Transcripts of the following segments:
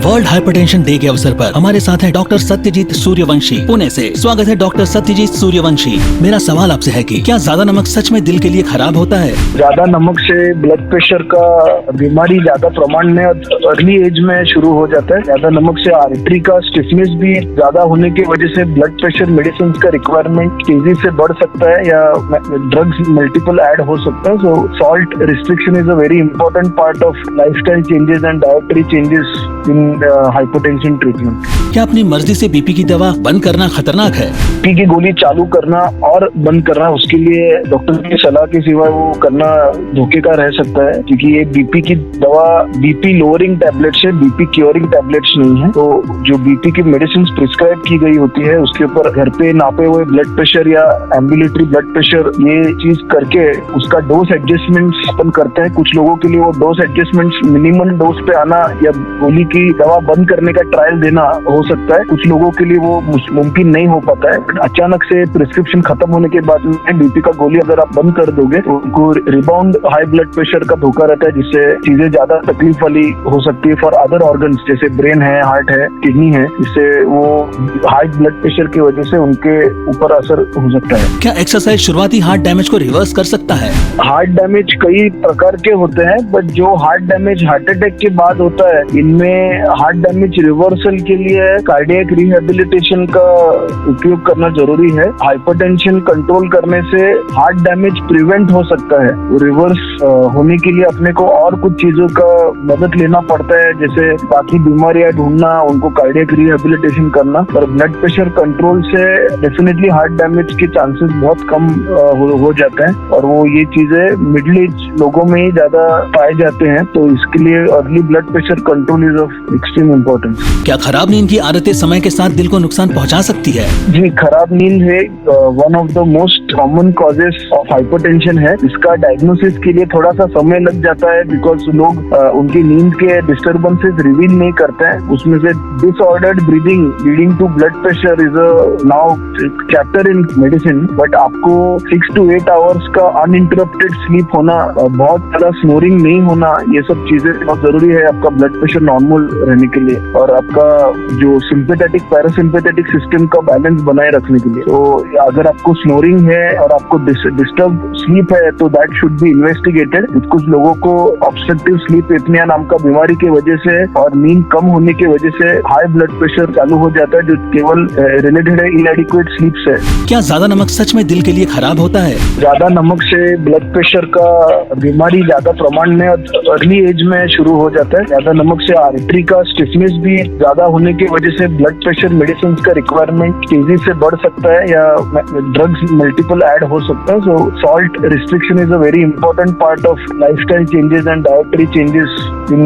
World hypertension day के अवसर पर हमारे साथ हैं डॉक्टर सत्यजीत सूर्यवंशी पुणे से। स्वागत है डॉक्टर सत्यजीत सूर्यवंशी। मेरा सवाल आपसे है कि क्या ज्यादा नमक सच में दिल के लिए खराब होता है? ज्यादा नमक से ब्लड प्रेशर का बीमारी ज्यादा प्रमाण में अर्ली एज में शुरू हो जाता है। ज्यादा नमक से आर्टरी का स्टिफनेस भी ज्यादा होने की वजह से ब्लड प्रेशर मेडिसिन का रिक्वायरमेंट तेजी से बढ़ सकता है या ड्रग्स मल्टीपल ऐड हो सकता है। सो salt restriction is a very important part of lifestyle changes and dietary changes in hypertension treatment. क्या अपनी मर्जी से बीपी की दवा बंद करना खतरनाक है? बीपी की गोली चालू करना और बंद करना उसके लिए डॉक्टर की सलाह के सिवा वो करना धोखे का रह सकता है, क्योंकि ये बीपी की दवा बीपी लोअरिंग टैबलेट्स है, बीपी क्योरिंग टैबलेट्स नहीं है। तो जो बीपी की मेडिसिन प्रिस्क्राइब की गई होती है उसके ऊपर घर पे नापे हुए ब्लड प्रेशर या एम्बुलेटरी ब्लड प्रेशर ये चीज करके उसका डोज एडजस्टमेंट अपन करते हैं। कुछ लोगों के लिए वो डोज एडजस्टमेंट मिनिमम डोज पे आना या गोली की दवा बंद करने का ट्रायल देना हो सकता है। कुछ लोगों के लिए वो मुमकिन नहीं हो पाता है। अचानक से प्रिस्क्रिप्शन खत्म होने के बाद में बीपी का गोली अगर आप बंद कर दोगे तो उनको रिबाउंड हाई ब्लड प्रेशर का धोखा रहता है, जिससे चीजें ज्यादा तकलीफ वाली हो सकती है फॉर अदर ऑर्गन्स जैसे ब्रेन है, हार्ट है, किडनी है। इससे वो हाई ब्लड प्रेशर की वजह से उनके ऊपर असर हो सकता है। क्या एक्सरसाइज शुरुआती हार्ट डैमेज को रिवर्स कर सकता है? हार्ट डैमेज कई प्रकार के होते हैं, बट जो हार्ट डैमेज हार्ट अटैक के बाद होता है इनमें हार्ट डैमेज रिवर्सल के लिए कार्डियक रिहेबिलिटेशन का उपयोग करना जरूरी है। हाइपरटेंशन कंट्रोल करने से हार्ट डैमेज प्रिवेंट हो सकता है। रिवर्स होने के लिए अपने को और कुछ चीजों का मदद लेना पड़ता है, जैसे बाकी बीमारियां ढूंढना, उनको कार्डियक रिहेबिलिटेशन करना। पर ब्लड प्रेशर कंट्रोल से डेफिनेटली हार्ट डैमेज के चांसेस बहुत कम हो जाते हैं, और वो ये चीजें मिडिल एज लोगों में ही ज्यादा पाए जाते हैं। तो इसके लिए early blood pressure control is of extreme importance. क्या खराब नींद की आदतें समय के साथ दिल को नुकसान पहुंचा सकती है? जी, खराब नींद है one of the most common causes of hypertension है। इसका डायग्नोसिस के लिए थोड़ा सा समय लग जाता है, बिकॉज लोग उनकी नींद के डिस्टर्बेंसेस रिवील नहीं करते हैं। उसमें से disordered breathing leading to blood pressure is now chapter in medicine. But आपको 6 to 8 आवर्स का अनइंटरप्टेड स्लीप होना, बहुत ज्यादा स्नोरिंग नहीं होना, ये सब चीजें बहुत जरूरी है आपका ब्लड प्रेशर नॉर्मल रहने के लिए और आपका जो सिंपैथेटिक पैरासिम्पैथेटिक सिस्टम का बैलेंस बनाए रखने के लिए। तो अगर आपको स्नोरिंग है और आपको डिस्टर्ब स्लीप है तो दैट शुड बी इन्वेस्टिगेटेड। कुछ लोगों को ऑब्स्ट्रक्टिव स्लीप एपनिया नाम का बीमारी की वजह से और नींद कम होने की वजह से हाई ब्लड प्रेशर चालू हो जाता है, जो केवल रिलेटेड है इनएडिक्वेट स्लीप से। क्या ज्यादा नमक सच में दिल के लिए खराब होता है? ज्यादा नमक से ब्लड प्रेशर का बीमारी ज्यादा प्रमाण में अर्ली एज में शुरू हो जाता है। ज्यादा नमक से आर्टरी का स्टिफनेस भी ज्यादा होने की वजह से ब्लड प्रेशर मेडिसिन का रिक्वायरमेंट तेजी से बढ़ सकता है या ड्रग्स मल्टीपल ऐड हो सकता है। सो salt restriction is a very important part of lifestyle changes and dietary changes in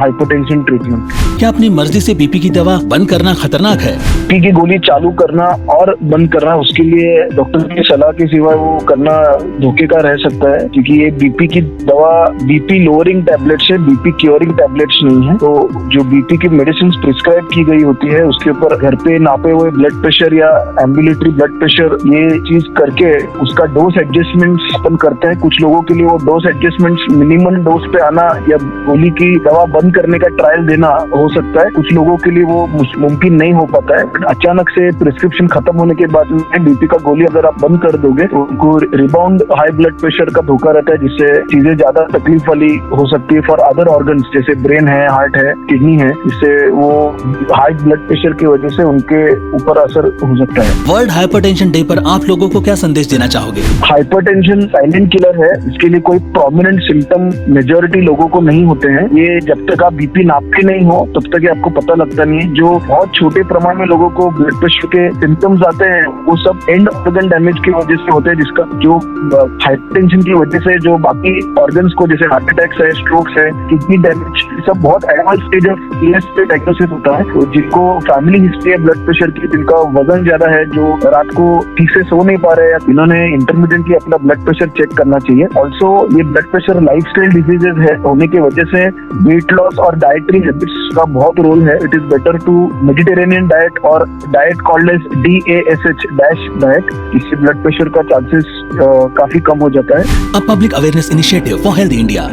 hypertension treatment. क्या अपनी मर्जी से बीपी की दवा बंद करना खतरनाक है? बीपी की गोली चालू करना और बंद करना उसके लिए डॉक्टर की सलाह के सिवा वो करना धोखे का रह सकता है, क्योंकि ये बीपी की दवा बीपी लोअरिंग टैबलेट्स है, बीपी क्योरिंग टैबलेट्स नहीं है। तो जो बीपी की मेडिसिन प्रिस्क्राइब की गई होती है उसके ऊपर घर पे नापे हुए ब्लड प्रेशर या एम्बुलेटरी ब्लड प्रेशर ये चीज करके उसका डोज एडजस्टमेंट अपन करते हैं। कुछ लोगों के लिए वो डोज एडजस्टमेंट मिनिमम डोज पे आना या गोली की दवा बंद करने का ट्रायल देना हो सकता है। कुछ लोगों के लिए वो मुमकिन नहीं हो पाता है। अचानक से प्रिस्क्रिप्शन खत्म होने के बाद में बीपी का गोली अगर आप बंद कर दोगे तो उनको रिबाउंड हाई ब्लड प्रेशर का धोखा रहता है, जिससे चीजें ज्यादा तकलीफ वाली हो सकती है फॉर अदर ऑर्गन्स जैसे ब्रेन है, हार्ट है, किडनी है। इससे वो हाई ब्लड प्रेशर की वजह से उनके ऊपर असर हो सकता है। वर्ल्ड हाइपरटेंशन डे पर आप लोगों को क्या संदेश देना चाहोगे? हाइपरटेंशन साइलेंट किलर है। इसके लिए कोई प्रोमिनेंट सिम्टम मेजोरिटी लोगों को नहीं होते हैं। ये जब तक आप बीपी नापते नहीं हो तब तक आपको पता लगता नहीं है। जो बहुत छोटे प्रमाण में लोगों को ब्लड प्रेशर के सिम्टम्स आते हैं वो सब एंड ऑर्गन डैमेज की वजह से होते हैं, जिसका जो हाइपरटेंशन की वजह से जो बाकी ऑर्गन्स को जैसे हार्ट अटैक्स है, स्ट्रोक्स है, किडनी डैमेज, सब बहुत एडवांस स्टेज ऑफ इलनेस पे डायग्नोसिस होता है। तो जिनको फैमिली हिस्ट्री है ब्लड प्रेशर की, जिनका वजन ज्यादा है, जो रात को ठीक से सो नहीं पा रहे हैं, इन्होंने इंटरमीडिएटली अपना ब्लड प्रेशर चेक करना चाहिए। ऑल्सो ये ब्लड प्रेशर लाइफस्टाइल डिजीजेज है होने की वजह से वेट लॉस और डाइटरी हैबिट्स का बहुत रोल है। It is better to Mediterranean diet और diet called as DASH diet. इससे ब्लड प्रेशर का चांसेस काफी कम हो जाता है। A public awareness initiative for Healthy India.